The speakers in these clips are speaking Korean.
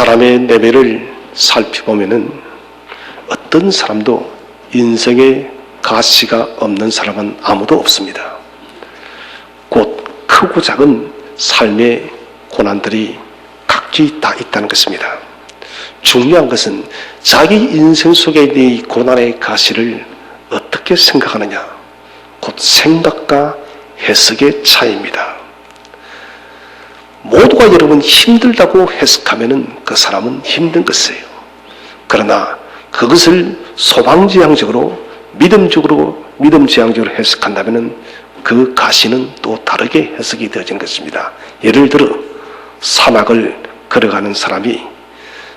사람의 내면을 살펴보면은 어떤 사람도 인생에 가시가 없는 사람은 아무도 없습니다. 곧 크고 작은 삶의 고난들이 각기 다 있다는 것입니다. 중요한 것은 자기 인생 속에 있는 이 고난의 가시를 어떻게 생각하느냐, 곧 생각과 해석의 차이입니다. 모두가 여러분 힘들다고 해석하면 그 사람은 힘든 것이에요. 그러나 그것을 소방지향적으로 믿음지향적으로 해석한다면 그 가시는 또 다르게 해석이 되어지는 것입니다. 예를 들어 사막을 걸어가는 사람이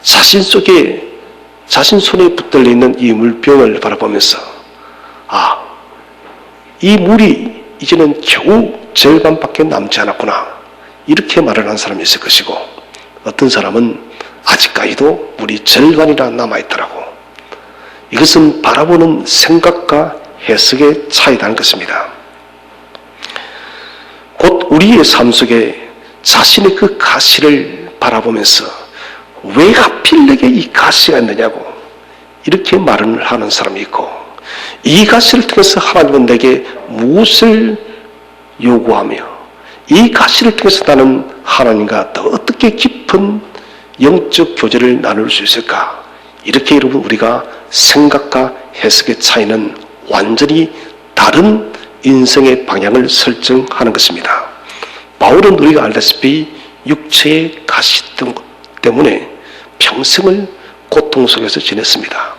자신 손에 붙들려 있는 이 물병을 바라보면서 이 물이 이제는 겨우 절반밖에 남지 않았구나, 이렇게 말을 하는 사람이 있을 것이고, 어떤 사람은 아직까지도 물이 절반이나 남아있더라고. 이것은 바라보는 생각과 해석의 차이라는 것입니다. 곧 우리의 삶 속에 자신의 그 가시를 바라보면서 왜 하필 내게 이 가시가 있느냐고 이렇게 말을 하는 사람이 있고, 이 가시를 통해서 하나님은 내게 무엇을 요구하며 이 가시를 통해서 나는 하나님과 더 어떻게 깊은 영적 교제를 나눌 수 있을까, 이렇게 여러분 우리가 생각과 해석의 차이는 완전히 다른 인생의 방향을 설정하는 것입니다. 바울은 우리가 알다시피 육체의 가시 때문에 평생을 고통 속에서 지냈습니다.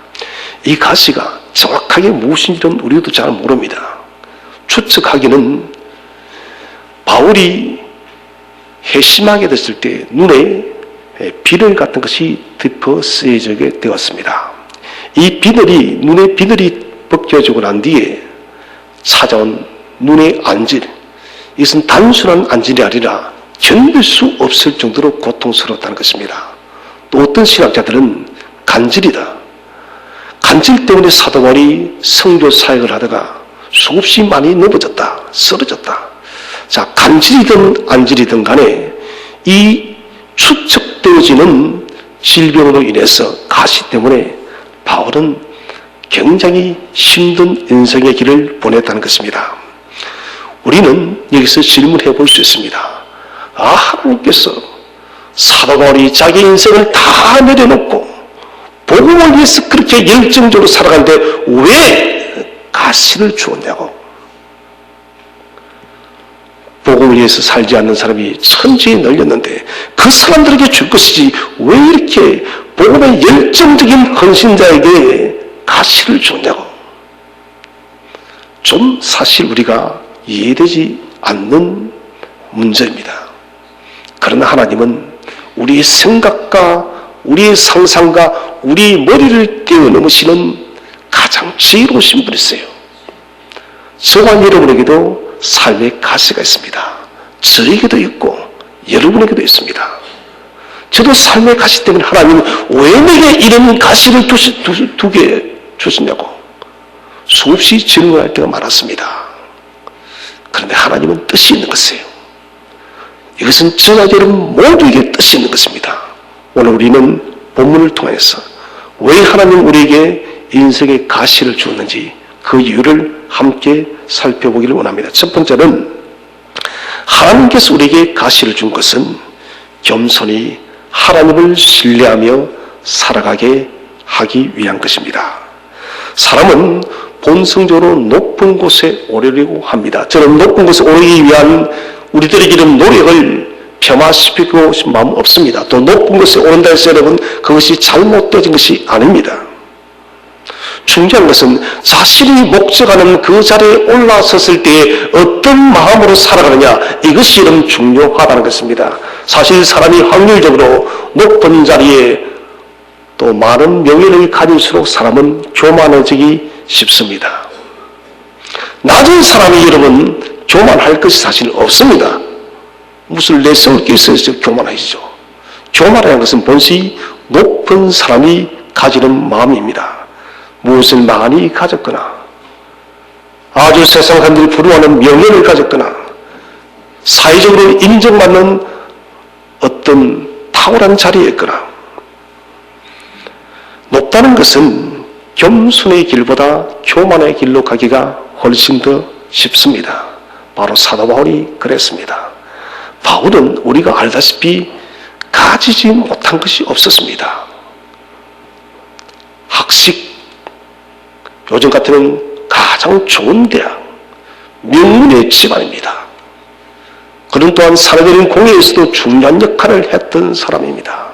이 가시가 정확하게 무엇인지는 우리도 잘 모릅니다. 추측하기는 바울이 회심하게 됐을 때 눈에 비늘 같은 것이 덮어 쓰여지게 되었습니다. 이 비늘이, 눈에 비늘이 벗겨지고 난 뒤에 찾아온 눈의 안질, 이것은 단순한 안질이 아니라 견딜 수 없을 정도로 고통스러웠다는 것입니다. 또 어떤 신학자들은 간질이다, 간질 때문에 사도 바울이 성교 사역을 하다가 수없이 많이 넘어졌다, 쓰러졌다. 자, 간질이든 안질이든 간에 이 축적되어지는 질병으로 인해서 가시 때문에 바울은 굉장히 힘든 인생의 길을 보냈다는 것입니다. 우리는 여기서 질문해 볼 수 있습니다. 하나님께서 사도 바울이 자기 인생을 다 내려놓고 복음을 위해서 그렇게 열정적으로 살아가는데 왜 가시를 주었냐고. 복음을 위해서 살지 않는 사람이 천지에 널렸는데 그 사람들에게 줄 것이지 왜 이렇게 복음의 열정적인 헌신자에게 가시를 주었냐고. 좀 사실 우리가 이해되지 않는 문제입니다. 그러나 하나님은 우리의 생각과 우리의 상상과 우리의 머리를 뛰어넘으시는 가장 지혜로우신 분이세요. 저와 여러분에게도 삶의 가시가 있습니다. 저에게도 있고 여러분에게도 있습니다. 저도 삶의 가시 때문에 하나님은 왜 내게 이런 가시를 두게 주시냐고 수없이 질문할 때가 많았습니다. 그런데 하나님은 뜻이 있는 것이에요. 이것은 저와 여러분 모두에게 뜻이 있는 것입니다. 오늘 우리는 본문을 통해서 왜 하나님 우리에게 인생의 가시를 주었는지 그 이유를 함께 살펴보기를 원합니다. 첫 번째는 하나님께서 우리에게 가시를 준 것은 겸손히 하나님을 신뢰하며 살아가게 하기 위한 것입니다. 사람은 본성적으로 높은 곳에 오르려고 합니다. 저는 높은 곳에 오르기 위한 우리들에게 이런 노력을 폄하시키고 싶은 마음은 없습니다. 또 높은 곳에 오른다 해서 여러분 그것이 잘못되어진 것이 아닙니다. 중요한 것은 자신이 목적하는 그 자리에 올라섰을 때에 어떤 마음으로 살아가느냐, 이것이 여러분 중요하다는 것입니다. 사실 사람이 확률적으로 높은 자리에 또 많은 명예를 가질수록 사람은 교만해지기 쉽습니다. 낮은 사람이 여러분 교만할 것이 사실 없습니다. 무슨 내세울 게 있어서 교만하시죠. 교만이라는 것은 본시 높은 사람이 가지는 마음입니다. 무엇을 많이 가졌거나 아주 세상 사람들이 부러워하는 명예를 가졌거나 사회적으로 인정받는 어떤 탁월한 자리에 있거나 높다는 것은 겸손의 길보다 교만의 길로 가기가 훨씬 더 쉽습니다. 바로 사도 바울이 그랬습니다. 바울은 우리가 알다시피 가지지 못한 것이 없었습니다. 학식, 요즘 같으면 가장 좋은 대학, 명문의 집안입니다. 그는 또한 사회적인 공예에서도 중요한 역할을 했던 사람입니다.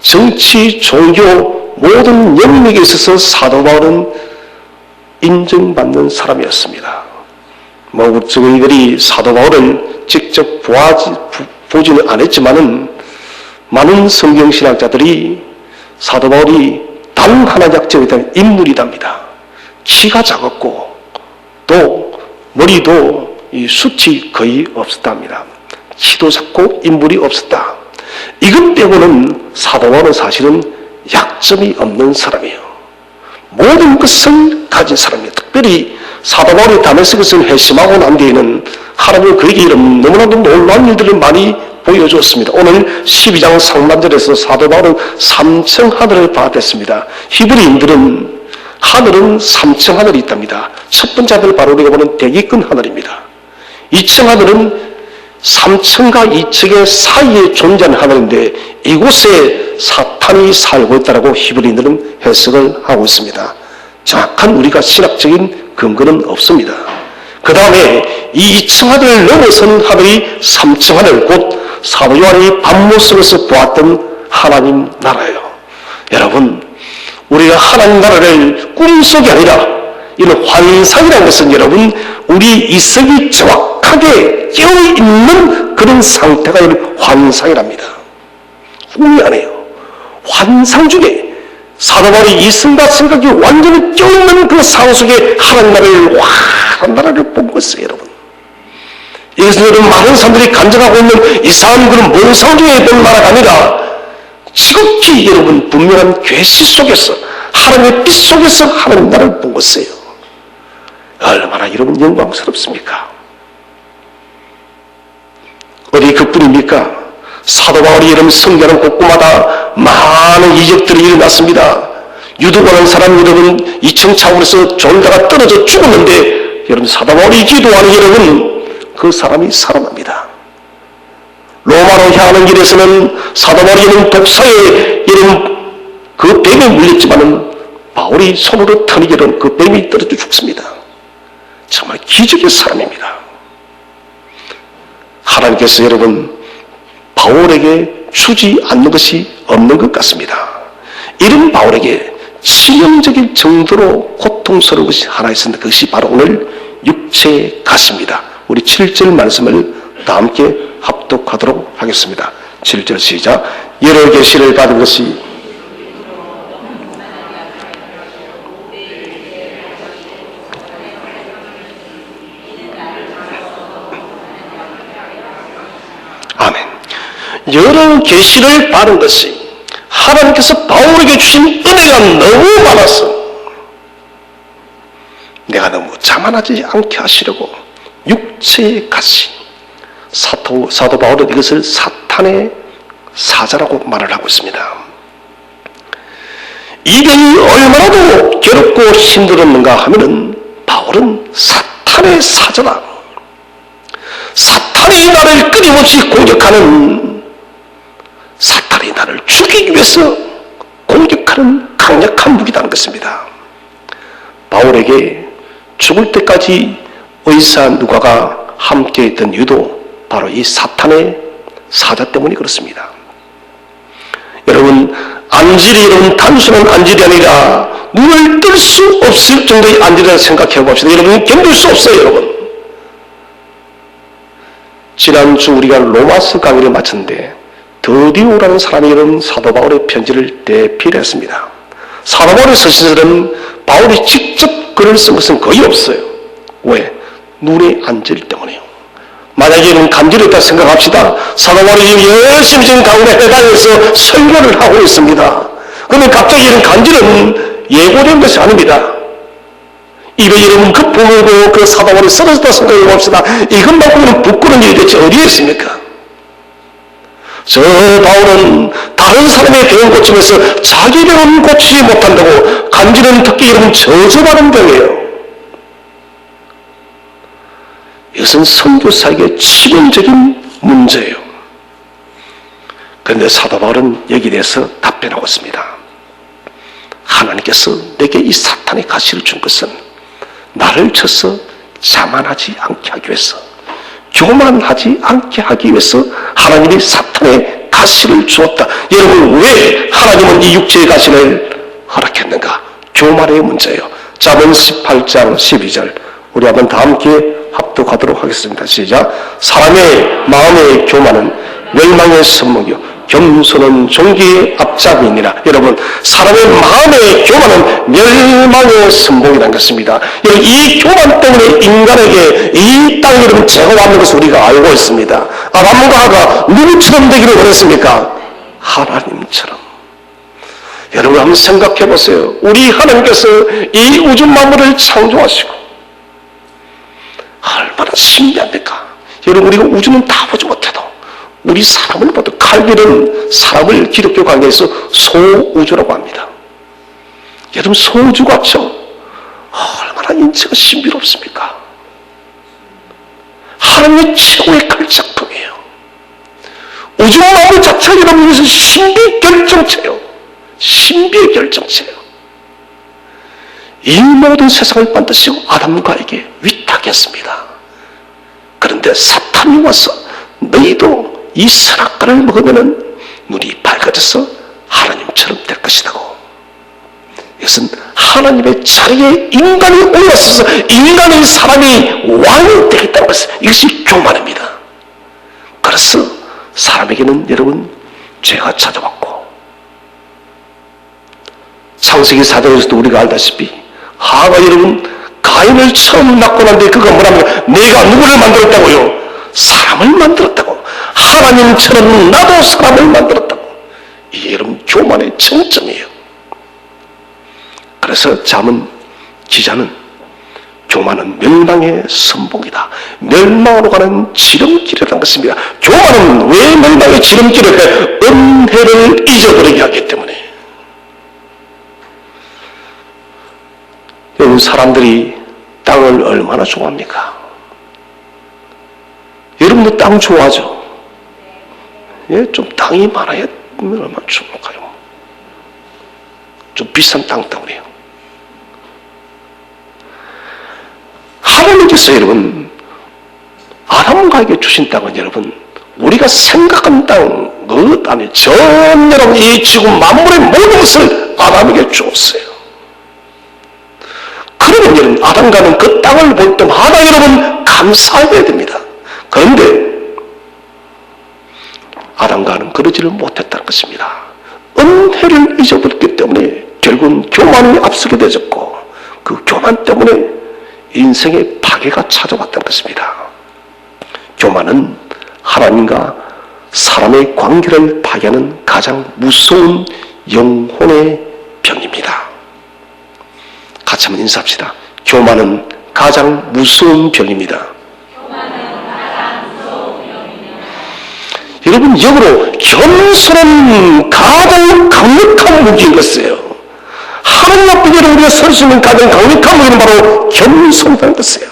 정치, 종교, 모든 영역에 있어서 사도 바울은 인정받는 사람이었습니다. 저희들이 사도 바울을 직접 보지는 않았지만은 많은 성경신학자들이 사도 바울이 단 하나 약점에 대한 인물이답니다. 키가 작았고 또 머리도 숱이 거의 없었답니다. 키도 작고 인물이 없었다. 이것 빼고는 사도 바울은 사실은 약점이 없는 사람이에요. 모든 것을 가진 사람이에요. 특별히 사도 바울이 다메섹에서 회심하고 난 뒤에는 하나님은 그에게 이런 너무나도 놀라운 일들을 많이 보여주었습니다. 오늘 12장 상반절에서 사도 바울은 3층 하늘을 받았습니다. 히브리인들은 하늘은 3층 하늘이 있답니다. 첫 번째 하늘 바로 우리가 보는 대기권 하늘입니다. 2층 하늘은 3층과 2층의 사이에 존재하는 하늘인데 이곳에 사탄이 살고 있다고 히브리인들은 해석을 하고 있습니다. 정확한 우리가 신학적인 근거는 없습니다. 그 다음에 이 2층 하늘을 넘어선 하늘이 3층 하늘, 곧 사도 요한이 밤모습에서 보았던 하나님 나라예요. 여러분, 우리가 하나님 나라를 꿈속이 아니라 이런 환상이라는 것은 여러분 우리 이성이 정확하게 깨어있는 그런 상태가 이런 환상이랍니다. 꿈이 아니에요. 환상 중에 사도 바울이 이성과 생각이 완전히 깨어있는 그 상황 속에 하나님 나라를 하나님 나라를 본 것이에요. 여러분, 이것은 여러분 많은 사람들이 간증하고 있는 이상한 그런 몽상 중에 본 나라가 아니라 지극히 여러분 분명한 계시 속에서 하나님의 빛 속에서 하나님 나라를 본 것이에요. 얼마나 여러분 영광스럽습니까? 어디 그뿐입니까? 사도 바울이 여러분 성경하는 곳곳마다 많은 이적들이 일어났습니다. 유두라는 사람 여러분 2층 차원에서 졸다가 떨어져 죽었는데 여러분 사도 바울이 기도하는 여러분 그 사람이 살아납니다. 로마로 향하는 길에서는 사도 바울이 여러분 독사에 여러분 그 뱀에 물렸지만은 바울이 손으로 터니 여러분 그 뱀이 떨어져 죽습니다. 정말 기적의 사람입니다. 하나님께서 여러분 바울에게 주지 않는 것이 없는 것 같습니다. 이런 바울에게 치명적인 정도로 고통스러운 것이 하나 있습니다. 그것이 바로 오늘 육체의 가시입니다. 우리 7절 말씀을 다 함께 합독하도록 하겠습니다. 7절 시작. 여러 계시를 받은 것이 아멘. 여러 계시를 받은 것이 하나님께서 바울에게 주신 은혜가 너무 많아서 내가 너무 자만하지 않게 하시려고 육체의 가시, 사도 바울은 이것을 사탄의 사자라고 말을 하고 있습니다. 이 병이 얼마나도 괴롭고 힘들었는가 하면은 바울은 사탄의 사자다. 사탄이 나를 끊임없이 공격하는, 사탄이 나를 죽이기 위해서 공격하는 강력한 무기라는 것입니다. 바울에게 죽을 때까지 의사 누가가 함께 있던 이유도 바로 이 사탄의 사자 때문에 그렇습니다. 여러분, 안질이 여러분 단순한 안질이 아니라 눈을 뜰 수 없을 정도의 안질이라고 생각해 봅시다. 여러분 견딜 수 없어요. 여러분, 지난주 우리가 로마서 강의를 마쳤는데 드디오라는 사람이 이런 사도 바울의 편지를 대필했습니다. 사도 바울의 서신들은 바울이 직접 글을 쓴 것은 거의 없어요. 왜? 눈의 안질 때문에요. 만약에 이런 간절히 있다 생각합시다. 사도 바울이 열심히 지금 강원에 해당해서 설교를 하고 있습니다. 그런데 갑자기 이런 간절은 예고된 것이 아닙니다. 입에 여러분 그 보고 그 사도 바울이 쓰러졌다 생각해 봅시다. 이것만큼은 부끄러운 일이 대체 어디에 있습니까? 저 바울은 다른 사람의 병을 고치면서 자기 병은 고치지 못한다고 간지는 특히 여러분 저주받은 병이에요. 이것은 선교사에게 치명적인 문제예요. 그런데 사도 바울은 여기에 대해서 답변하고 있습니다. 하나님께서 내게 이 사탄의 가시를 준 것은 나를 쳐서 자만하지 않게 하기 위해서, 교만하지 않게 하기 위해서 하나님이 사탄의 가시를 주었다. 여러분, 왜 하나님은 이 육체의 가시를 허락했는가? 교만의 문제예요. 잠언 18장 12절 우리 한번 다 함께 합독하도록 하겠습니다. 시작. 사람의 마음의 교만은 멸망의 선목이요 겸손은 존귀의 앞잡이니라. 여러분, 사람의 마음의 교만은 멸망의 선봉이라는 것입니다. 이 교만 때문에 인간에게 이 땅에 여러분 죄가 왔는 것을 우리가 알고 있습니다. 아담과 하가 누구처럼 되기를 원했습니까? 하나님처럼. 여러분 한번 생각해 보세요. 우리 하나님께서 이 우주 만물을 창조하시고 얼마나 신비합니까? 여러분, 우리가 우주는 다 보지 못해도 우리 사람을 봐도 칼빈은 사람을 기독교 관계에서 소우주라고 합니다. 여러분, 소우주 같죠? 얼마나 인체가 신비롭습니까? 하나님의 최고의 칼작품이에요. 우주 만물 자체가 여러분에서 신비 결정체예요. 신비의 결정체예요. 이 모든 세상을 만드시고 아담과에게 위탁했습니다. 그런데 사탄이 와서 너희도 이 선악과를 먹으면 눈이 밝아져서 하나님처럼 될 것이라고. 이것은 하나님의 자리에 인간이 올라서서 인간의 사람이 왕이 되겠다는 것은 이것이 교만입니다. 그래서 사람에게는 여러분 죄가 찾아왔고, 창세기 4장에서도 우리가 알다시피 하가 여러분 가인을 처음 낳고 난 뒤에 그가 뭐라면 내가 누구를 만들었다고요? 사람을 만들었다고. 하나님처럼 나도 사람을 만들었다고. 이게 여러분 교만의 정점이에요. 그래서 잠언 기자는 교만은 멸망의 선봉이다. 멸망으로 가는 지름길이라는 것입니다. 교만은 왜 멸망의 지름길을 해? 은혜를 잊어버리게 하기 때문에. 여러분, 사람들이 땅을 얼마나 좋아합니까? 여러분도 땅 좋아하죠? 예, 좀 땅이 많아야 얼마나 좋을까요? 좀 비싼 땅 때문에요. 하나님께서 여러분 아담과에게 주신 땅은 여러분 우리가 생각한 땅 그 안에 전 여러분 이 지구 만물의 모든 것을 아담에게 주었어요. 그러면 여러분 아담과는 그 땅을 볼 때마다 여러분 감사해야 됩니다. 그런데 아담과는 그러지를 못했다는 것입니다. 은혜를 잊어버렸기 때문에 결국은 교만이 앞서게 되었고, 그 교만 때문에 인생의 파괴가 찾아왔다는 것입니다. 교만은 하나님과 사람의 관계를 파괴하는 가장 무서운 영혼의 병입니다. 같이 한번 인사합시다. 교만은 가장 무서운 병입니다. 여러분, 역으로 겸손은 가장 강력한 무기인 것이에요. 하나님 앞에 우리가 설 수 있는 가장 강력한 무기는 바로 겸손이라는 것이에요.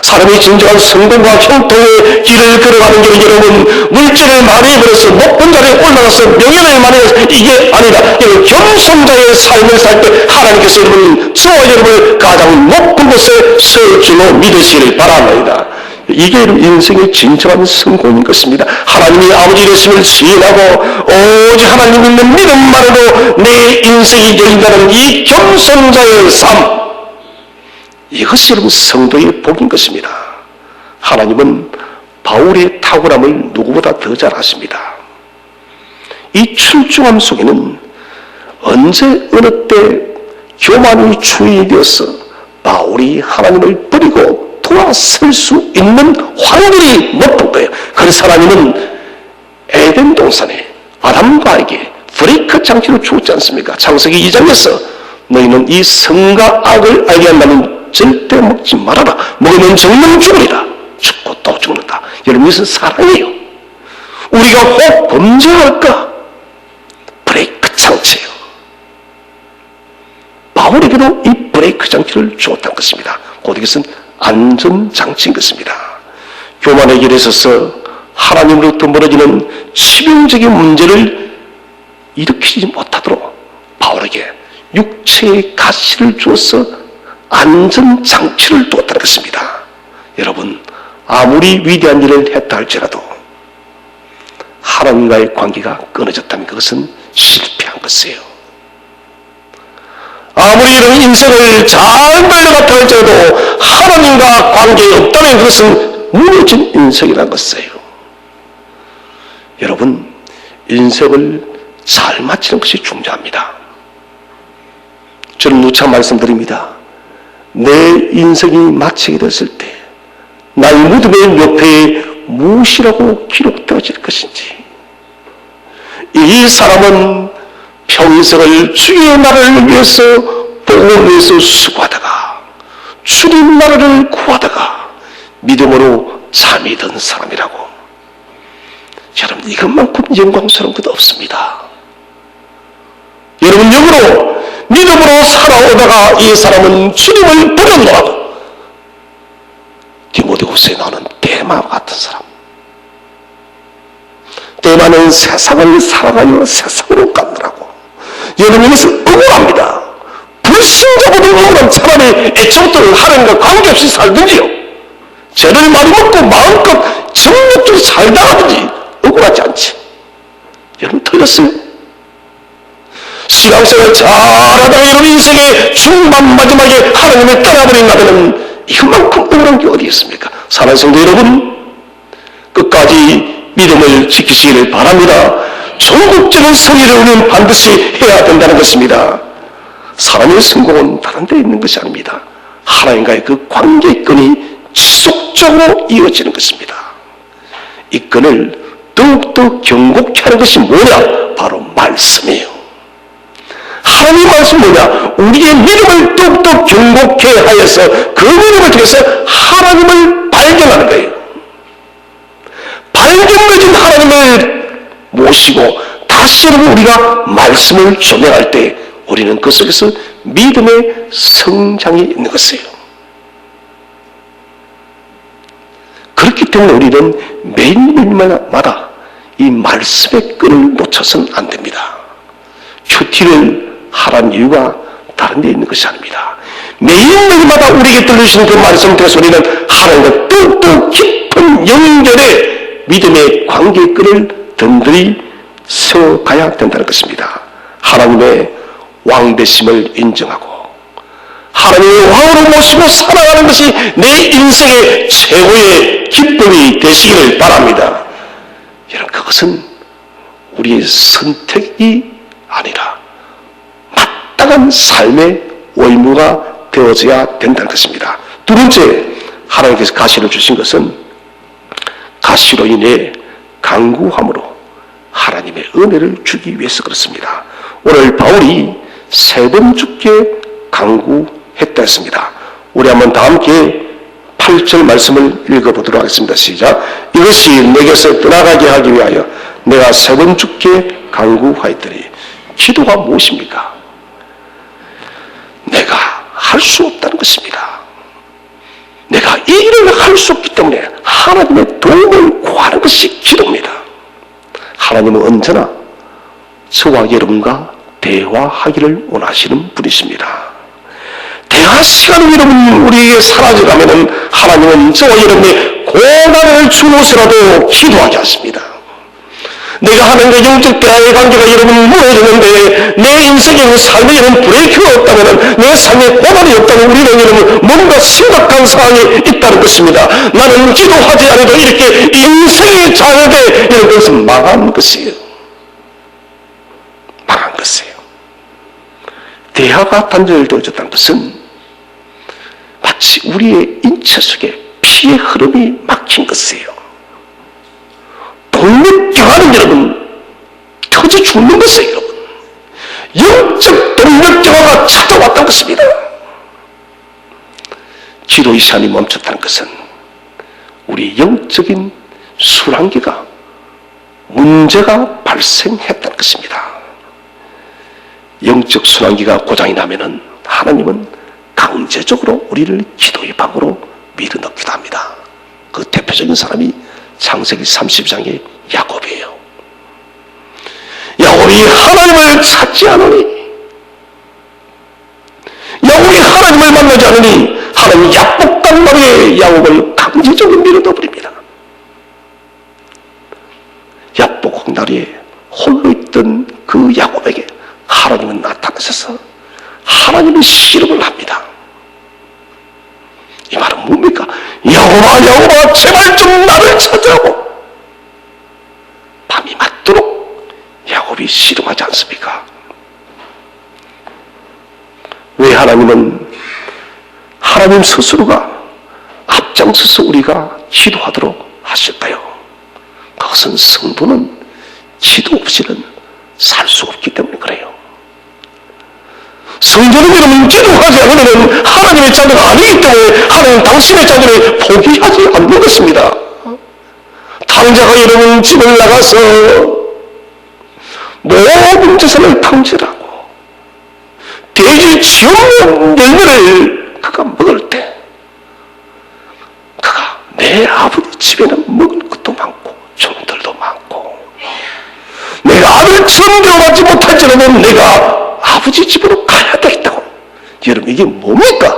사람이 진정한 성공과 형통의 길을 걸어가는 게 여러분 물질을 많이 벌어서 높은 자리에 올라가서 명예를 많이 해서 이게 아니라 여러분 겸손자의 삶을 살 때 하나님께서 여러분 저와 여러분을 가장 높은 곳에 세울 줄로 믿으시기를 바랍니다. 이게 인생의 진정한 성공인 것입니다. 하나님이 아버지 되심을 시인하고 오직 하나님 믿는 믿음만으로 내 인생이 열린다는 이 겸손자의 삶, 이것이 여러분 성도의 복인 것입니다. 하나님은 바울의 탁월함을 누구보다 더 잘 아십니다. 이 출중함 속에는 언제 어느 때 교만이 주인이 되어서 바울이 하나님을 버리고 돌아설 수 있는 확률이 높은 거예요. 그래서 하나님은 에덴 동산에 아담과에게 브레이크 장치를 주었지 않습니까? 창세기 2장에서 너희는 이 선과 악을 알게 한다면 절대 먹지 말아라. 먹으면 정령 죽으리라. 죽고 또 죽는다. 여러분, 이것은 사랑이에요. 우리가 혹 범죄할까? 브레이크 장치예요. 바울에게도 이 브레이크 장치를 주었다는 것입니다. 곧 이것은 안전장치인 것입니다. 교만의 길에 있어서 하나님으로부터 멀어지는 치명적인 문제를 일으키지 못하도록 바울에게 육체의 가시를 주어서 안전장치를 두었다는 것입니다. 여러분, 아무리 위대한 일을 했다 할지라도 하나님과의 관계가 끊어졌다면 그것은 실패한 것이에요. 아무리 이런 인생을 잘 달려갔다 할지라도 하나님과 관계 없다면 그것은 무너진 인생이라는 것이에요. 여러분, 인생을 잘 마치는 것이 중요합니다. 저는 누차 말씀드립니다. 내 인생이 마치게 됐을 때 나의 무덤의 옆에 무엇이라고 기록되어질 것인지, 이 사람은 평생을 주의 나라를 위해서 복음을 위해서 수고하다가 주님 나라를 구하다가 믿음으로 잠이 든 사람이라고. 여러분, 이것만큼 영광스러운 것 없습니다. 여러분, 역으로 믿음으로 살아오다가 이 사람은 주님을 버렸노라도, 디모데후서에 나오는 데마와 같은 사람, 데마는 세상을 살아가며 세상으로 갔느라고. 여러분, 이것은 억울합니다. 불신자보다 억울한 차라리 애초부터 하나님과 관계없이 살든지요, 죄를 많이 먹고 마음껏 정욕적으로 살다가든지 억울하지 않지. 여러분, 틀렸어요. 신앙생활 잘하다가 여러분 인생의 중반 마지막에 하나님을 떠나버린다면 이것만큼 억울한 게 어디 있습니까? 사랑하는 성도 여러분, 끝까지 믿음을 지키시기를 바랍니다. 전국적인 성의를 우리는 반드시 해야 된다는 것입니다. 사람의 성공은 다른 데 있는 것이 아닙니다. 하나님과의 그 관계끈이 지속적으로 이어지는 것입니다. 이 끈을 더욱더 견고케 하는 것이 뭐냐? 바로 말씀이에요. 하나님의 말씀은 뭐냐? 우리의 믿음을 더욱더 견고케 하여서 그 믿음을 통해서 하나님을 발견하는 거예요. 발견되어진 하나님을 모시고 다시 여러분 우리가 말씀을 조명할 때 우리는 그 속에서 믿음의 성장이 있는 것이에요. 그렇기 때문에 우리는 매일매일마다 이 말씀의 끈을 놓쳐서는 안 됩니다. 큐티를 하라는 이유가 다른 데 있는 것이 아닙니다. 매일매일마다 우리에게 들려주시는 그 말씀 통해서 우리는 하나님과 더욱더 깊은 연결의 믿음의 관계의 끈을 든든히 세워가야 된다는 것입니다. 하나님의 왕되심을 인정하고 하나님의 왕으로 모시고 살아가는 것이 내 인생의 최고의 기쁨이 되시기를 바랍니다. 여러분, 그것은 우리의 선택이 아니라 마땅한 삶의 의무가 되어져야 된다는 것입니다. 두 번째, 하나님께서 가시를 주신 것은 가시로 인해 강구함으로 하나님의 은혜를 주기 위해서 그렇습니다. 오늘 바울이 세 번 죽게 강구했다 했습니다. 우리 한번 다 함께 8절 말씀을 읽어보도록 하겠습니다. 시작. 이것이 내게서 떠나가게 하기 위하여 내가 세 번 죽게 강구하였더니. 기도가 무엇입니까? 내가 할 수 없다는 것입니다. 내가 이 일을 할 수 없기 때문에 하나님의 도움을 구하는 것이 기도입니다. 하나님은 언제나 저와 여러분과 대화하기를 원하시는 분이십니다. 대화 시간이 여러분 우리에게 사라져가면은 하나님은 저와 여러분의 고난을 주어서라도 기도하게 하십니다. 내가 하나님과 영적 대화의 관계가 여러분 무너지는데 내 인생에 삶에 여러분 브레이크가 없다면, 내 삶에 고난이 없다면 우리는 여러분 뭔가 심각한 상황이 있다는 것입니다. 나는 기도하지 않아도 이렇게 인생이 장애돼 이런 것은 망한 것이에요. 망한 것이에요. 대화가 단절되어졌다는 것은 마치 우리의 인체 속에 피의 흐름이 막힌 것이에요. 동력경화는 여러분 터져 죽는 것이에요. 여러분, 영적 동력경화가 찾아왔다는 것입니다. 기도의 시간이 멈췄다는 것은 우리 영적인 순환기가 문제가 발생했다는 것입니다. 영적 순환기가 고장이 나면은 하나님은 강제적으로 우리를 기도의 방으로 밀어넣기도 합니다. 그 대표적인 사람이 창세기 30장의 야곱이에요. 야곱이 하나님을 찾지 않으니, 야곱이 하나님을 만나지 않으니 하나님 야곱 강나루에 야곱을 강제적으로 밀어넣어버립니다. 야곱 강나루에 홀로 있던 그 야곱에게 하나님은 나타나셔서 하나님의 씨름을 합니다. 이 말은 뭡니까? 야곱아, 야곱아, 제발 좀 나를 찾으라고. 밤이 맞도록 야곱이 씨름하지 않습니까? 왜 하나님은 하나님 스스로가 앞장서서 우리가 기도하도록 하실까요? 그것은 성도는 기도 없이는 살 수 없기 때문에 그래요. 성도는 여러분 기도하지 않으면 하나님의 자녀가 아니기 때문에 하나님 당신의 자녀를 포기하지 않는 것입니다. 탕자가 여러분 집을 나가서 모든 재산을 탕진하고 돼지 지 없는 열매를 그가 먹을 때 그가 내 아버지 집에는 먹을 것도 많고 종들도 많고 내가 아들 천교하지 못할지라도 내가 아버지 집으로 가야 되겠다고. 여러분 이게 뭡니까?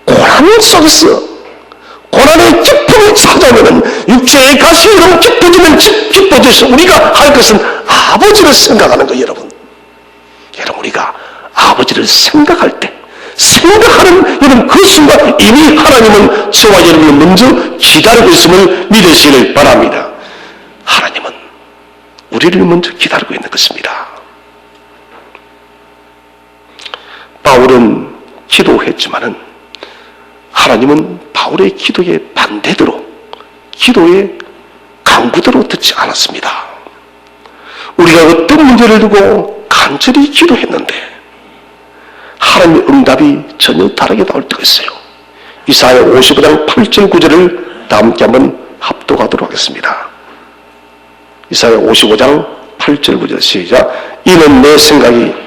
고난 속에서 고난의 기쁨을 찾아오면 육체의 가시 이런 기뻐지면 기뻐져서 우리가 할 것은 아버지를 생각하는 거예요. 여러분 우리가 아버지를 생각할 때 생각하는 여러분 그 순간 이미 하나님은 저와 여러분을 먼저 기다리고 있음을 믿으시길 바랍니다. 하나님은 우리를 먼저 기다리고 있는 것입니다. 바울은 기도했지만은 하나님은 바울의 기도에 반대대로 기도의 강구대로 듣지 않았습니다. 우리가 어떤 문제를 두고 간절히 기도했는데 하나님의 응답이 전혀 다르게 나올 때가 있어요. 이사야 55장 8절 9절을 다 함께 한번 합독하도록 하겠습니다. 이사야 55장 8절 9절 시작. 이는 내 생각이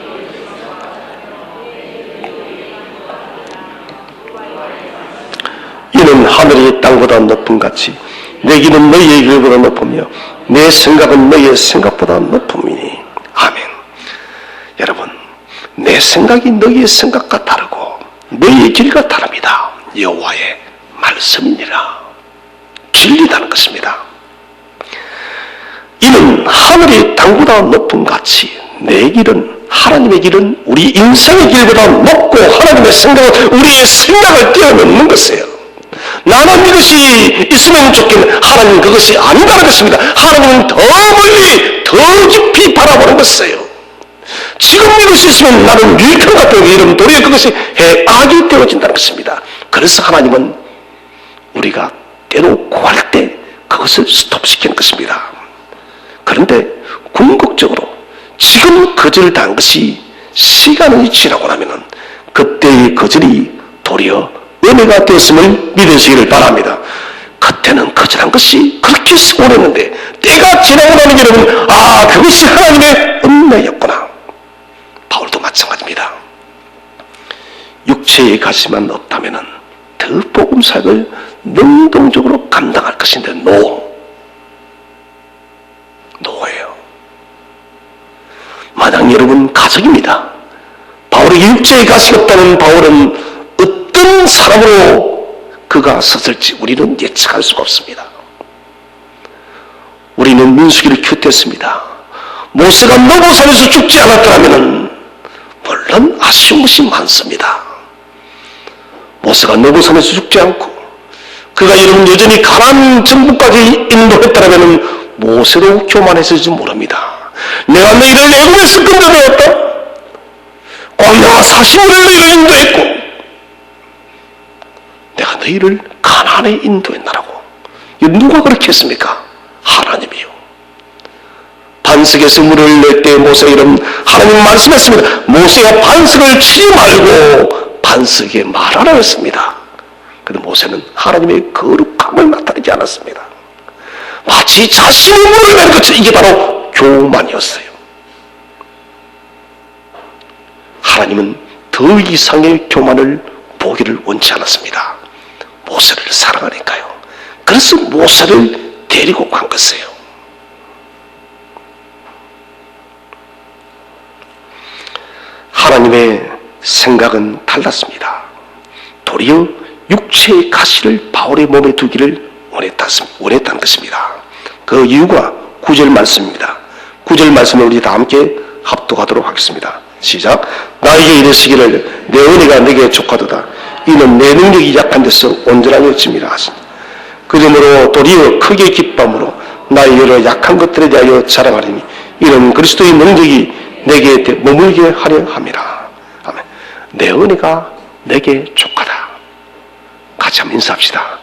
이는 하늘이 땅보다 높음 같이 내 길은 너희의 길보다 높으며 내 생각은 너희의 생각보다 높음이니. 아멘. 여러분 내 생각이 너희의 생각과 다르고 너희의 길과 다릅니다. 여호와의 말씀이니라. 진리라는 것입니다. 이는 하늘이 땅보다 높음 같이 내 길은 하나님의 길은 우리 인생의 길보다 높고 하나님의 생각은 우리의 생각을 뛰어넘는 것이에요. 나는 이것이 있으면 좋겠는 하나님은 그것이 아니다는 것입니다. 하나님은 더 멀리 더 깊이 바라보는 것이에요. 지금 이것이 있으면 나는 유익한 것 같은 이런 도리에 그것이 해악이 되어진다는 것입니다. 그래서 하나님은 우리가 때로 구할 때 그것을 스톱시키는 것입니다. 그런데 궁극적으로 지금 거절당한 것이 시간이 지나고 나면은 그때의 거절이 도리어 은혜가 되었음을 믿으시기를 바랍니다. 그때는 거절한 것이 그렇게 서운했는데 때가 지나고 나면 여러분 그것이 하나님의 은혜였구나. 바울도 마찬가지입니다. 육체의 가시만 없다면 더 복음 사역을 능동적으로 감당할 것인데 노예요. 마냥 여러분 가족입니다. 바울에게 육체의 가시가 없다는 바울은 어떤 사람으로 그가 섰을지 우리는 예측할 수가 없습니다. 우리는 민수기를 큐tes습니다. 모세가 노고산에서 죽지 않았더라면 물론 아쉬운 것이 많습니다. 모세가 노고산에서 죽지 않고 그가 여러분 여전히 가나안 정복까지 인도했더라면 모세도 교만했을지 모릅니다. 내가 너희를 애굽에서 건져내었다. 광야 40년을 너희를 인도했고 내가 너희를 가나안에 인도했나라고. 누가 그렇게 했습니까? 하나님이요. 반석에서 물을 낼 때 모세가 이런 하나님 말씀했습니다. 모세가 반석을 치지 말고 반석에 말하라 했습니다. 그런데 모세는 하나님의 거룩함을 나타내지 않았습니다. 마치 자신의 물을 내는 것처럼 이게 바로 교만이었어요. 하나님은 더 이상의 교만을 보기를 원치 않았습니다. 모세를 사랑하니까요. 그래서 모세를 데리고 간 것이에요. 하나님의 생각은 달랐습니다. 도리어 육체의 가시를 바울의 몸에 두기를 원했다는 것입니다. 그 이유가 9절 말씀입니다. 9절 말씀을 우리 다 함께 합독하도록 하겠습니다. 시작. 나에게 이르시기를 내 은혜가 내게 족하도다. 이는 내 능력이 약한 데서 온전하게 집니다. 그러므로 도리어 크게 기쁨으로 나의 여러 약한 것들에 대하여 자랑하리니 이는 그리스도의 능력이 내게 머물게 하려 함이라. 아멘. 내 은혜가 내게 족하다. 같이 한번 인사합시다.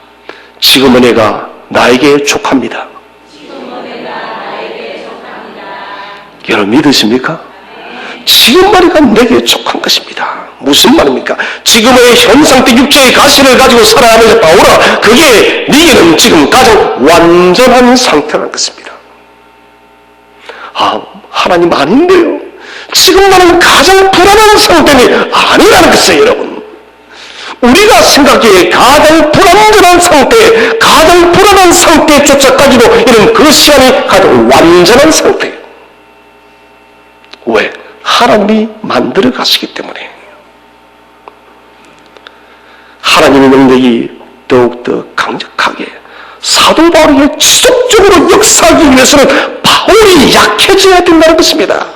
지금 은혜가 나에게 족합니다. 여러분 믿으십니까? 지금 은혜가 내게 족한 것입니다. 무슨 말입니까? 지금의 현 상태 육체의 가시를 가지고 살아가면서 바울아, 그게 네게는 지금 가장 완전한 상태라는 것입니다. 아, 하나님 아닌데요. 지금 나는 가장 불안한 상태는 아니라는 것이에요, 여러분. 우리가 생각해 가장 불안전한 상태, 가장 불안한 상태조차까지도 이런 그 시간이 가장 완전한 상태. 왜? 하나님이 만들어 가시기 때문에. 하나님의 능력이 더욱더 강력하게 사도 바울에게 지속적으로 역사하기 위해서는 바울이 약해져야 된다는 것입니다.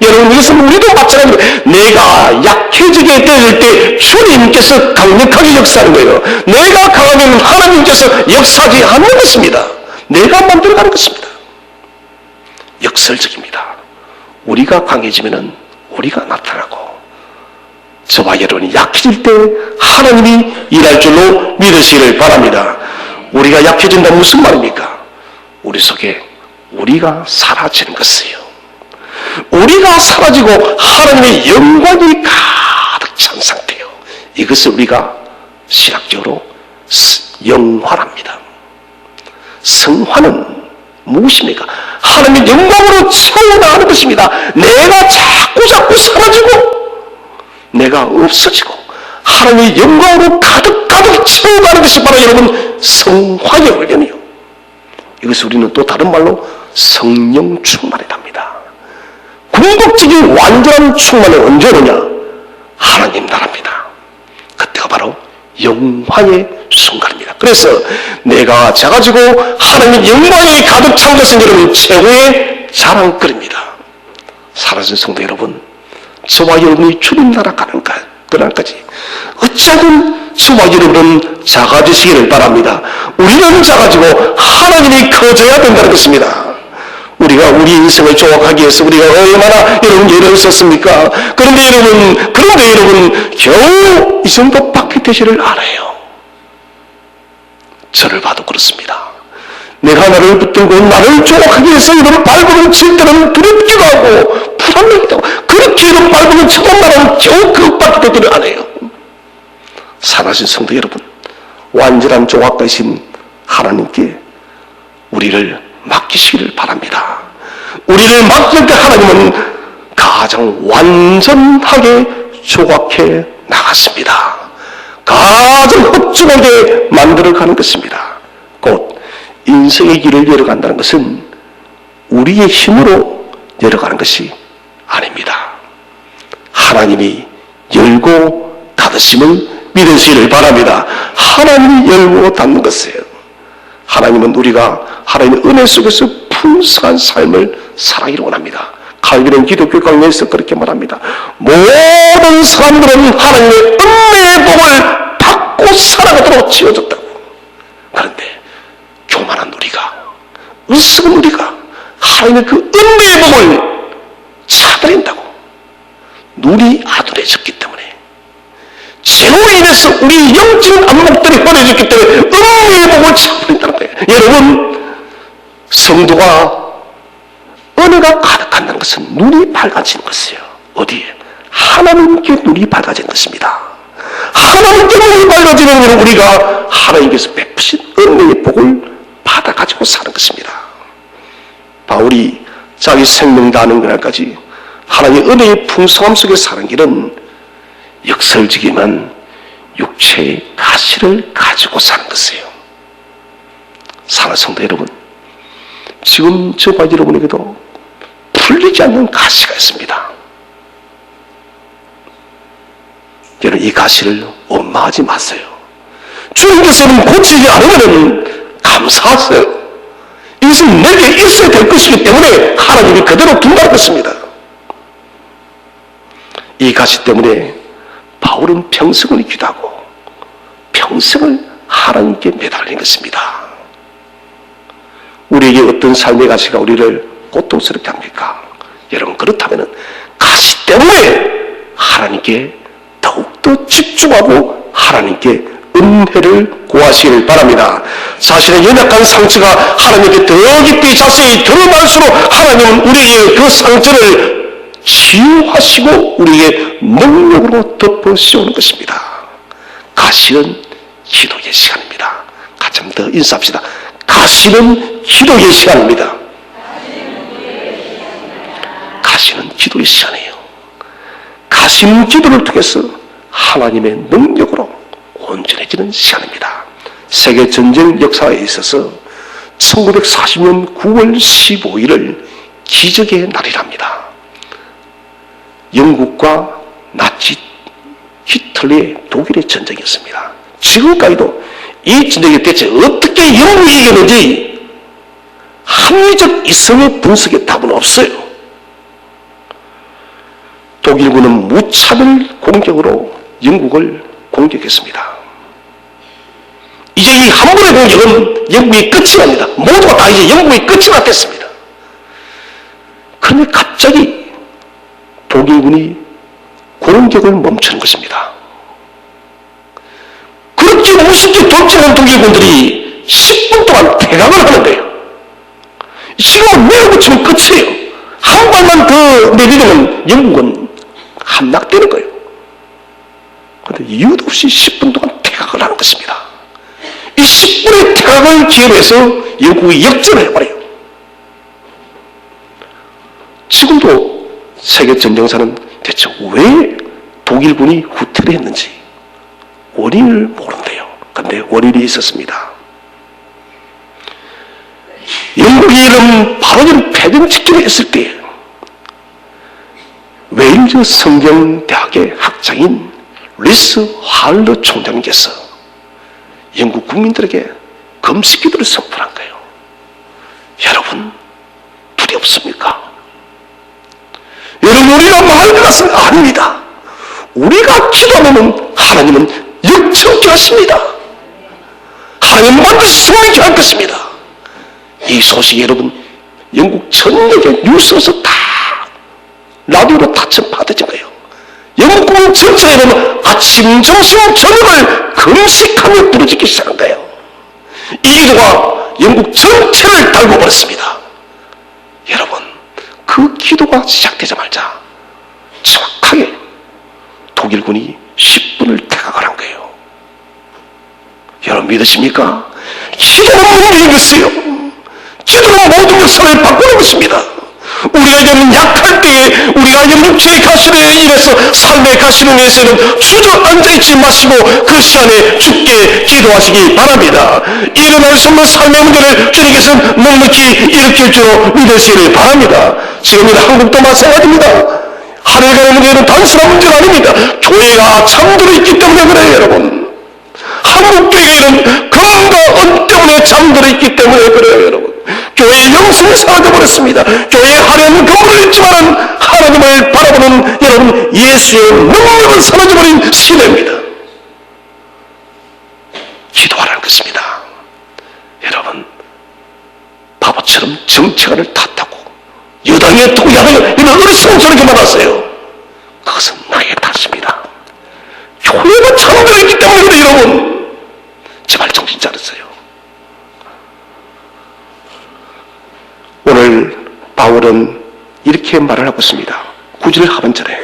여러분, 이것은 우리도 마찬가지로 내가 약해지게 될 때 주님께서 강력하게 역사하는 거예요. 내가 강하면 하나님께서 역사하지 않는 것입니다. 내가 만들어가는 것입니다. 역설적입니다. 우리가 강해지면 우리가 나타나고, 저와 여러분이 약해질 때 하나님이 일할 줄로 믿으시기를 바랍니다. 우리가 약해진다 무슨 말입니까? 우리 속에 우리가 사라지는 것이에요. 우리가 사라지고 하나님의 영광이 가득 찬 상태예요. 이것을 우리가 신학적으로 영화랍니다. 성화는 무엇입니까? 하나님의 영광으로 채워나가는 것입니다. 내가 자꾸 사라지고 내가 없어지고 하나님의 영광으로 가득 채워가는 것이 바로 여러분 성화의 훈련이요. 이것을 우리는 또 다른 말로 성령 충만이랍니다. 궁극적인 완전한 충만은 언제 오느냐? 하나님 나라입니다. 그때가 바로 영화의 순간입니다. 그래서 내가 작아지고 하나님의 영광이 가득 찬 것은 여러분 최고의 자랑거리입니다. 사랑하는 성도 여러분, 저와 여러분이 주님 나라 가는 그날까지 어찌하든 저와 여러분은 작아지시기를 바랍니다. 우리는 작아지고 하나님이 커져야 된다는 것입니다. 우리가 우리 인생을 조각하기 위해서 우리가 얼마나 여러분 예를 썼습니까? 그런데 여러분 겨우 이 정도밖에 되시를 않아요. 저를 봐도 그렇습니다. 내가 나를 붙들고 나를 조각하기 위해서 이런 발버둥 칠 때는 두렵기도 하고 불안하기도 하고, 그렇게 이런 발버둥 쳐도 나는 겨우 그것밖에 되지를 않아요. 사랑하신 성도 여러분, 완전한 조각가이신 하나님께 우리를 맡기시기를 바랍니다. 우리를 맡길 때 하나님은 가장 완전하게 조각해 나갔습니다. 가장 흡중하게 만들어가는 것입니다. 곧 인생의 길을 열어간다는 것은 우리의 힘으로 열어가는 것이 아닙니다. 하나님이 열고 닫으심을 믿으시기를 바랍니다. 하나님이 열고 닫는 것이에요. 하나님은 우리가 하나님의 은혜 속에서 풍성한 삶을 살아가기를 원합니다. 칼빈은 기독교 강의에서 그렇게 말합니다. 모든 사람들은 하나님의 은혜의 복을 받고 살아가도록 지어졌다고. 그런데 교만한 우리가, 으스은 우리가 하나님의 그 은혜의 복을 차버린다고. 눈이 아둔해졌기 때문에, 죄로 인해서 우리 영적인 안목들이 흐려졌기 때문에 은혜의 복을 차버린다는 거예요. 여러분, 성도가 은혜가 가득한다는 것은 눈이 밝아지는 것이에요. 어디에? 하나님께 눈이 밝아지는 것입니다. 하나님께 눈이 밝아지는 우리가 하나님께서 베푸신 은혜의 복을 받아가지고 사는 것입니다. 바울이 자기 생명 다하는 그날까지 하나님의 은혜의 풍성함 속에 사는 길은 역설적이지만 육체의 가시를 가지고 사는 것이에요. 사랑하는 성도 여러분, 지금 저와 여러분에게도 풀리지 않는 가시가 있습니다. 여러분, 이 가시를 원망하지 마세요. 주님께서는 고치지 않으면 감사하세요. 이것은 내게 있어야 될 것이기 때문에 하나님이 그대로 둔다는 것입니다. 이 가시 때문에 바울은 평생을 기도하고 평생을 하나님께 매달린 것입니다. 우리에게 어떤 삶의 가시가 우리를 고통스럽게 합니까? 여러분, 그렇다면 가시 때문에 하나님께 더욱더 집중하고 하나님께 은혜를 구하시길 바랍니다. 자신의 연약한 상처가 하나님께 더 깊이 자세히 드러날수록 하나님은 우리에게 그 상처를 치유하시고 우리에게 능력으로 덮어 씌우는 것입니다. 가시는 기도의 시간입니다. 같이 한번 더 인사합시다. 가시는 기도의 시간입니다. 가시는 기도의 시간이에요. 가시는 기도를 통해서 하나님의 능력으로 온전해지는 시간입니다. 세계전쟁 역사에 있어서 1940년 9월 15일을 기적의 날이랍니다. 영국과 나치 히틀러의 독일의 전쟁이었습니다. 지금까지도 이 전쟁이 대체 어떻게 영국이 이겼는지 합리적 이성의 분석에 답은 없어요. 독일군은 무차별 공격으로 영국을 공격했습니다. 이제 이 한 번의 공격은 영국이 끝이 납니다. 모두가 다 이제 영국이 끝이 났댔습니다. 그런데 갑자기 독일군이 공격을 멈추는 것입니다. 그렇게 우습게 돌진한 독일군들이 10분 동안 퇴각을 하는 거예요. 지금은 밀어붙이면 끝이에요. 한 발만 더 내리려면 영국은 함락되는 거예요. 그런데 이유도 없이 10분 동안 퇴각을 하는 것입니다. 이 10분의 퇴각을 기회로 해서 영국이 역전을 해버려요. 지금도 세계 전쟁사는 대체 왜 독일군이 후퇴를 했는지 원인을 모른대요. 그런데 원인이 있었습니다. 영국이 이런 바로 패전 직전에 했을 때 웨일즈 성경대학의 학장인 리스 할러 총장님께서 영국 국민들에게 금식기도를 선포한 거예요. 여러분, 두렵습니까? 여러분, 우리가 마을 가서는 아닙니다. 우리가 기도하면 하나님은 역청케 하십니다. 하나님은 반드시 성령케 할 것입니다. 이 소식이 여러분 영국 전역의 뉴스에서 다 라디오로 다 전파되진 거예요. 영국 국민 전체가 여러분 아침, 점심, 저녁을 금식하며 부르짖기 시작한 거예요. 이 기도가 영국 전체를 달고 버렸습니다. 여러분, 그 기도가 시작되자마자 정확하게 독일군이 10분을 퇴각을 한 거예요. 여러분 믿으십니까? 기도는 문제인 것이에요. 기도는 모든 역사를 바꾸는 것입니다. 우리가 이제는 약할 때에 우리가 이제 육체의 가시로 인해서 삶의 가시로 인해서는 주저앉아있지 마시고 그 시간에 주께 기도하시기 바랍니다. 일어날 수 없는 삶의 문제를 주님께서 넉넉히 일으킬 줄로 믿으시길 바랍니다. 지금 이 한국도 마찬가지입니다. 하늘 가는 문제는 단순한 문제가 아닙니다. 교회가 잠들어 있기 때문에 그래요, 여러분. 한국교회가 이런 금과 은 때문에 잠들어 있기 때문에 그래요, 여러분. 교회의 영성이 사라져버렸습니다. 교회에 하려는 건물을 있지만 하나님을 바라보는 여러분 예수의 능력은 사라져버린 시대입니다. 기도하라는 것입니다. 여러분, 바보처럼 정치관을 탓하고 여당에 또 야당에 이런 어리석은 소리가 많았어요. 그것은 나의 탓입니다. 교회가 잠들어 있기 때문에 그래, 여러분. 제발 정신 차렸어요. 오늘 바울은 이렇게 말을 하고 있습니다. 9절 하반절에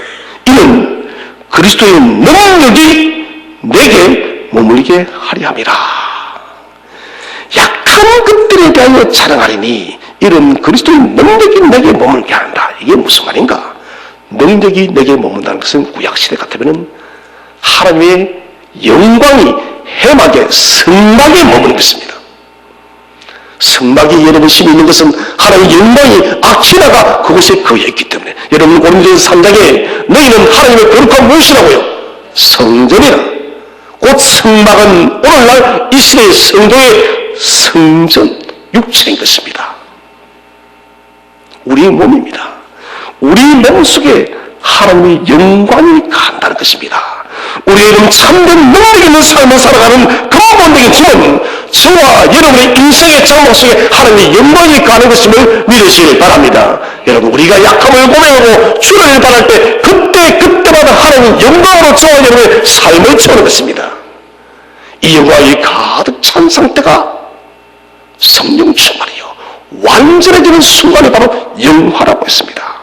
이는 그리스도의 능력이 내게 머물게 하리 함이라. 약한 것들에 대하여 자랑하리니 이런 그리스도의 능력이 내게 머물게 한다. 이게 무슨 말인가? 능력이 내게 머문다는 것은 구약시대 같으면 하나님의 영광이 해막에 성막에 머무는 것입니다. 성막이 여러분 심이 있는 것은 하나님의 영광이 아키나가 그곳에 거해 있기 때문에 여러분 고린도전서 3장에 너희는 하나님의 거룩한 무엇이라고요? 성전이라. 곧 성막은 오늘날 이스라엘 성도의 성전 육체인 것입니다. 우리의 몸입니다. 우리 몸 속에 하나님의 영광이 간다는 것입니다. 우리의 이런 참된 능력 있는 삶을 살아가는 근본적인 힘은 저와 여러분의 인생의 장막 속에 하나님의 영광이 가는 것임을 믿으시길 바랍니다. 여러분, 우리가 약함을 고백하고 주를 바랄 때 그때마다 하나님의 영광으로 저와 여러분의 삶을 채우는 것입니다. 이 영광이 가득 찬 상태가 성령 충만이요 완전해지는 순간이 바로 영화라고 했습니다.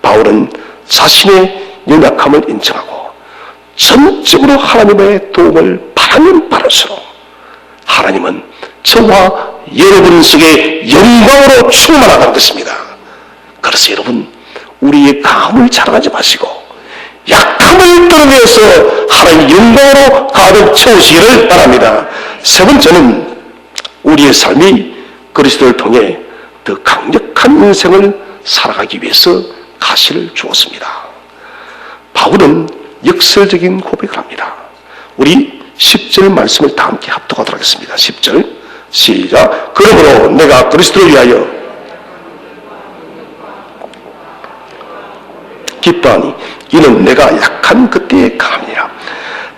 바울은 자신의 연약함을 인정하고 전적으로 하나님의 도움을 바라면 바랄수록 하나님은 저와 여러분 속에 영광으로 충만하다는 것입니다. 그래서 여러분, 우리의 강함을 자랑하지 마시고 약함을 드러내서 하나님의 영광으로 가득 채우시기를 바랍니다. 세 번째는 우리의 삶이 그리스도를 통해 더 강력한 인생을 살아가기 위해서 가시를 주었습니다. 바울은 역설적인 고백을 합니다. 우리 10절 말씀을 다 함께 합독하도록 하겠습니다. 10절 시작. 그러므로 내가 그리스도를 위하여 기뻐하니 이는 내가 약한 그때의 강함이라.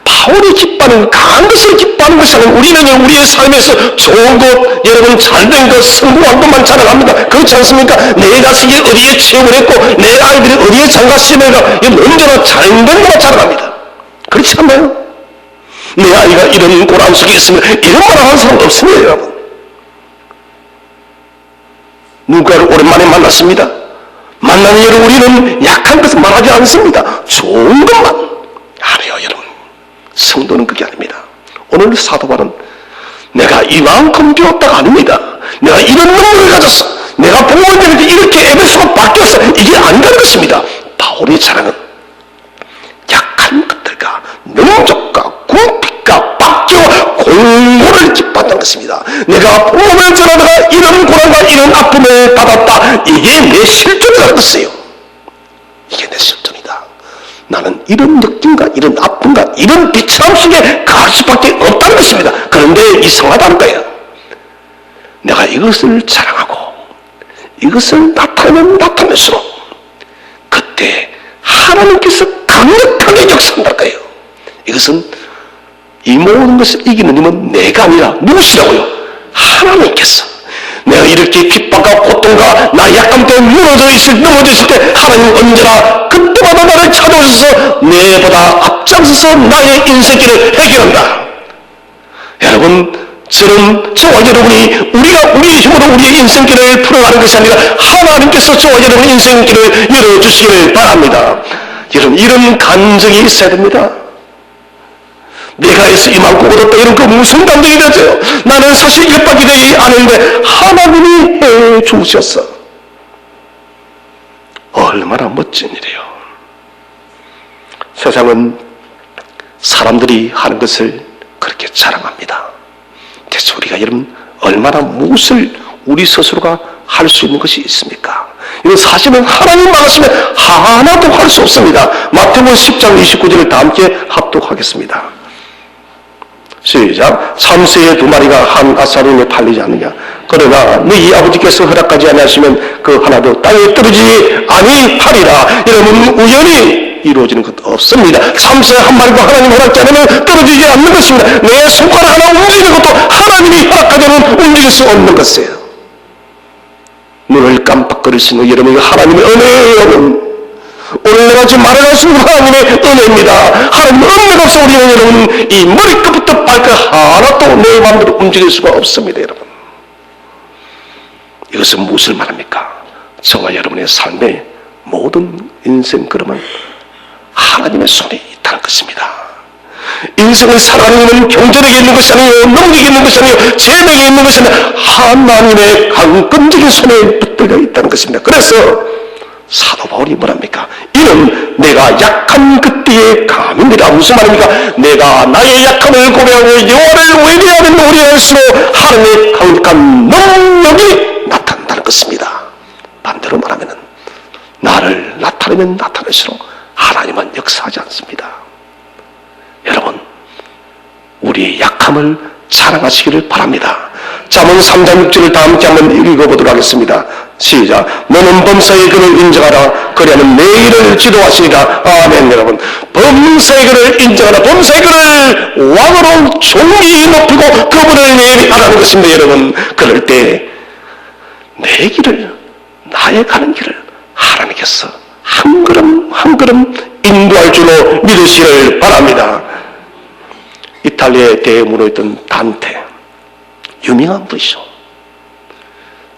바울이 기뻐하는 강한 것을 기뻐하는 것이 아니라 우리는 우리의 삶에서 좋은 것, 여러분 잘된 것, 성공한 것만 자랑합니다. 그렇지 않습니까? 내 자식이 어디에 취업을 했고 내 아이들이 어디에 장가시험을 가, 이건 언제나 잘된 것만 자랑합니다. 그렇지 않나요? 내 아이가 이런 고난 속에 있으면 이런 말 하는 사람 없습니다. 여러분, 누군가를 오랜만에 만났습니다. 만나는 여러분, 우리는 약한 것을 말하지 않습니다. 좋은 것만 하래요. 여러분, 성도는 그게 아닙니다. 오늘 사도 바울은 내가 이만큼 배웠다가 아닙니다. 내가 이런 능력을 가졌어, 내가 복음을 전할 때 이렇게 에베소가 바뀌었어, 이게 아니라는 것입니다. 바울의 자랑은 약한 것들과 능력과 궁핍과 박해와 공고를 기뻐한다는 것입니다. 내가 복음을 전하다가 이런 고난과 이런 아픔을 받았다, 이게 내 실존이라는 것이에요. 이게 내 실존이다. 나는 이런 느낌과 이런 아픔과 이런 비참함 속에 갈 수밖에 없다는 것입니다. 그런데 이상하다는 거예요. 내가 이것을 자랑하고 이것을 나타내면 나타낼수록 그때 하나님께서 강력하게 역사한다는 거예요. 이것은 이 모든 것을 이기는 힘은 내가 아니라 누구시라고요? 하나님께서. 내가 이렇게 핍박과 고통과 나 약함 때문에 넘어져 있을 때 하나님은 언제나 그때마다 나를 찾아오셔서 내보다 앞장서서 나의 인생길을 해결한다. 여러분, 저와 여러분이 우리가 우리의 힘으로 우리의 인생길을 풀어가는 것이 아니라 하나님께서 저와 여러분의 인생길을 열어주시기를 바랍니다. 여러분, 이런 감정이 있어야 됩니다. 내가 해서 이만큼 얻었다, 이런 그 무슨 감정이 되죠? 나는 사실 이것밖에 되지 않은데 하나님이 해 주셨어. 얼마나 멋진 일이에요. 세상은 사람들이 하는 것을 그렇게 자랑합니다. 대체 우리가 여러분 얼마나 무엇을 우리 스스로가 할 수 있는 것이 있습니까? 이건 사실은 하나님만 하시면 하나도 할 수 없습니다. 마태복음 10장 29절을 다 함께 합독하겠습니다. 시작. 참새의 2마리가 한 가사로에 팔리지 않느냐? 그러나 너희 아버지께서 허락하지 아니하시면 그 하나도 땅에 떨어지지 아니하리라. 여러분, 우연히 이루어지는 것 없습니다. 참새 한 마리도 하나님 허락지 않으면 떨어지지 않는 것입니다. 내 손가락 하나 움직이는 것도 하나님이 허락하지 않으면 움직일 수 없는 것이에요. 눈을 깜빡거리시는 여러분이 하나님의 은혜예요. 오늘 내가 지금 말할 수 있는 하나님의 은혜입니다. 하나님의 은혜가 없어 우리는 여러분 이 머리끝부터 발끝 하나도 내 마음대로 움직일 수가 없습니다. 여러분, 이것은 무엇을 말합니까? 저와 여러분의 삶의 모든 인생 걸음은 하나님의 손에 있다는 것입니다. 인생을 살아가는 것은 경제력에 있는 것이 아니요 능력에 있는 것이 아니요 재능에 있는 것이 아니라 하나님의 강권적인 손에 붙들려 있다는 것입니다. 그래서 사도 바울이 뭐랍니까? 이는 내가 약한 그때의 감입니다. 무슨 말입니까? 내가 나의 약함을 고백하고 여호와를 외면하는 우리일수록 하나님의 강력한 능력이 나타난다는 것입니다. 반대로 말하면 나를 나타내면 나타낼수록 하나님은 역사하지 않습니다. 여러분, 우리의 약함을 자랑하시기를 바랍니다. 잠언 3장 6절을 다 함께 한번 읽어보도록 하겠습니다. 시작. 너는 범사의 그를 인정하라. 그리하면 내 일을 지도하시리라. 아멘. 여러분, 범사의 그를 인정하라. 범사의 그를 왕으로 존귀히 높이고 그분을 예비하라는 것입니다. 여러분, 그럴 때 내 길을, 나의 가는 길을 하나님께서 한 걸음 한 걸음 인도할 줄로 믿으시기를 바랍니다. 이탈리아의 대문호였던 단테, 유명한 분이죠.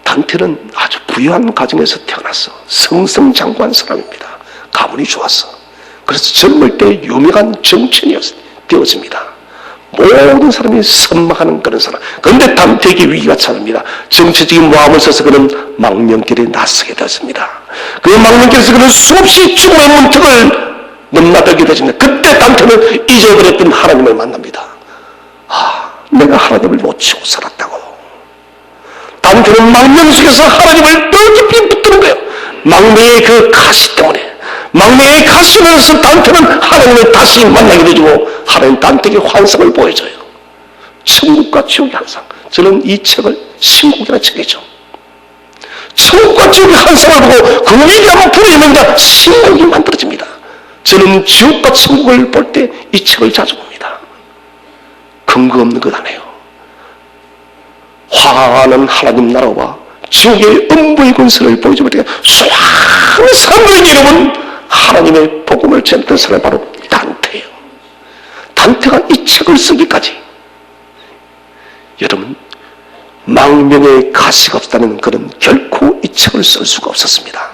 단테는 아주 부유한 가정에서 태어났어. 승승장구한 사람입니다. 가문이 좋았어. 그래서 젊을 때 유명한 정치인이 되었습니다. 모든 사람이 선망하는 그런 사람. 그런데 단테에게 위기가 찾아옵니다. 정치적인 모함을 써서 그는 망명길에 나서게 되었습니다. 그 망명길에서 그는 수없이 죽음의 문턱을 넘나들게 되었습니다. 그때 단테는 잊어버렸던 하나님을 만납니다. 내가 하나님을 놓치고 살았다고. 단테는 망명 속에서 하나님을 더 깊이 붙드는 거예요. 망명의 그 가시 때문에. 망명의 가시면서 단테는 하나님을 다시 만나게 되고 하나님 단테에게 환상을 보여줘요. 천국과 지옥의 환상. 저는 이 책을 신국이라는 책이죠. 천국과 지옥의 환상을 보고 그 위대한 불의 명자 신국이 만들어집니다. 저는 지옥과 천국을 볼 때 이 책을 자주 봅니다. 근거 없는 것 아니에요. 화하는 하나님 나라와 지옥의 음부의 권세를 보여주면 수많은 사람들에게 여러분 하나님의 복음을 전했던 사람이 바로 단테예요. 단테가 이 책을 쓰기까지 여러분 망명의 가시가 없다는 그런 결코 이 책을 쓸 수가 없었습니다.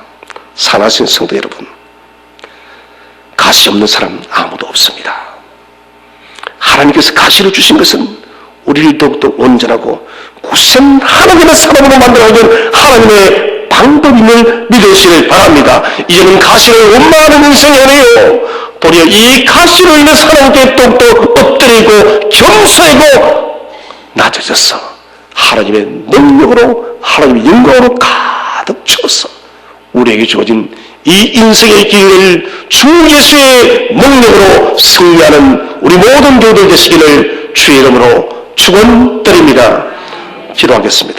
사랑하신 성도 여러분, 가시 없는 사람 아무도 없습니다. 하나님께서 가시를 주신 것은 우리를 더욱더 온전하고 굳센 하나님의 사람으로 만들어가는 하나님의 방법임을 믿으시길 바랍니다. 이제는 가시를 원망하는 인생이 아니에요. 도리어 이 가시로 인해서 하나님께 더욱더 엎드리고 겸손하고 낮아져서 하나님의 능력으로 하나님의 영광으로 가득 채워서 우리에게 주어진 이 인생의 길을 주 예수의 능력으로 승리하는 우리 모든 교우들 되시기를 주의 이름으로 축원드립니다. 기도하겠습니다.